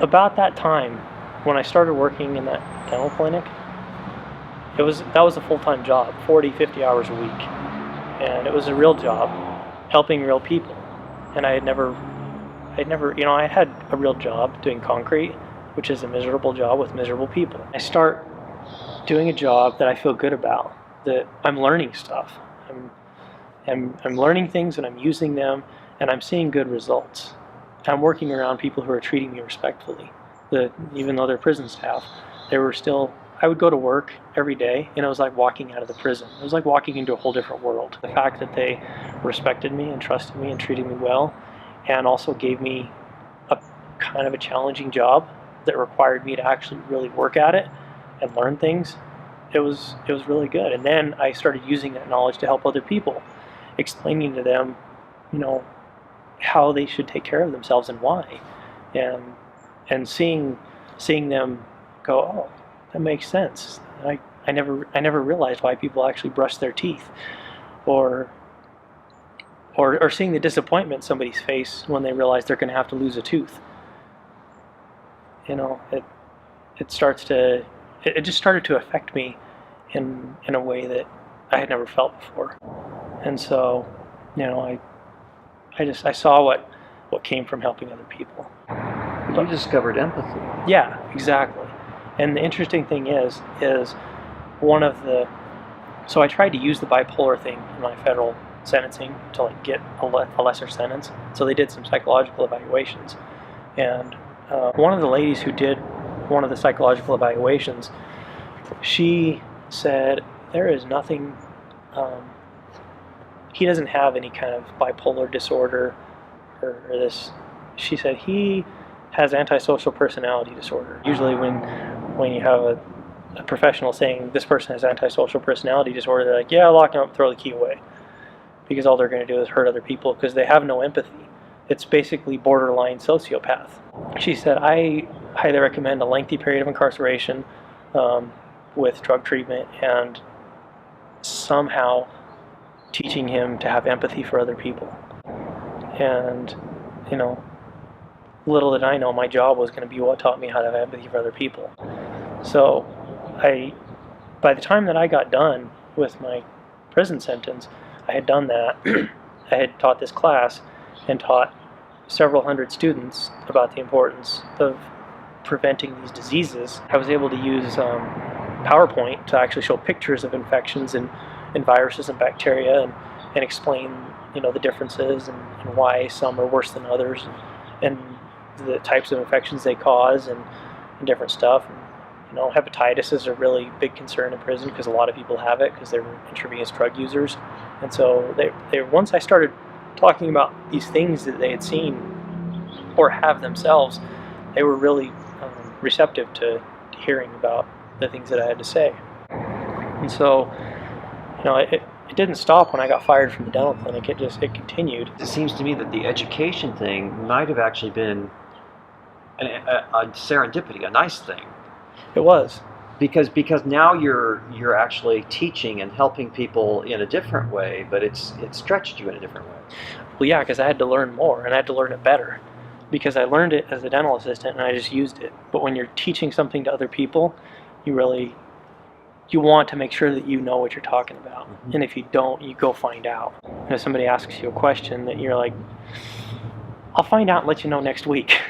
About that time, when I started working in that dental clinic, that was a full-time job, 40, 50 hours a week. And it was a real job, helping real people. And I had a real job doing concrete, which is a miserable job with miserable people. I start doing a job that I feel good about, that I'm learning stuff. I'm learning things and I'm using them and I'm seeing good results. I'm working around people who are treating me respectfully. Even though they're prison staff, I would go to work every day and it was like walking out of the prison. It was like walking into a whole different world. The fact that they respected me and trusted me and treated me well, and also gave me a kind of a challenging job that required me to actually really work at it and learn things, it was really good. And then I started using that knowledge to help other people, explaining to them, how they should take care of themselves and why, and seeing them go, oh, that makes sense. I never realized why people actually brush their teeth, or seeing the disappointment in somebody's face when they realize they're going to have to lose a tooth. It just started to affect me in a way that I had never felt before. And so, I saw what came from helping other people. You discovered empathy. Yeah, exactly. And the interesting thing is so I tried to use the bipolar thing in my federal sentencing to get a lesser sentence. So they did some psychological evaluations, and one of the ladies who did one of the psychological evaluations, she said there is nothing. He doesn't have any kind of bipolar disorder or this. She said he has antisocial personality disorder. Usually when you have a professional saying this person has antisocial personality disorder, they're like, yeah, lock him up, throw the key away. Because all they're going to do is hurt other people because they have no empathy. It's basically borderline sociopath. She said, I highly recommend a lengthy period of incarceration with drug treatment and somehow teaching him to have empathy for other people. And, little did I know my job was going to be what taught me how to have empathy for other people. So by the time that I got done with my prison sentence, I had done that. I had taught this class and taught several hundred students about the importance of preventing these diseases. I was able to use PowerPoint to actually show pictures of infections and viruses and bacteria and explain the differences and why some are worse than others and the types of infections they cause and different stuff. And, hepatitis is a really big concern in prison because a lot of people have it because they're intravenous drug users. And so they once I started talking about these things that they had seen or have themselves, they were really receptive to hearing about the things that I had to say. And so, it didn't stop when I got fired from the dental clinic. It continued. It seems to me that the education thing might have actually been a serendipity, a nice thing. It was. Because now you're actually teaching and helping people in a different way, but it stretched you in a different way. Well, yeah, because I had to learn more and I had to learn it better. Because I learned it as a dental assistant and I just used it. But when you're teaching something to other people, you want to make sure that you know what you're talking about. Mm-hmm. And if you don't, you go find out. And if somebody asks you a question that you're like, I'll find out and let you know next week.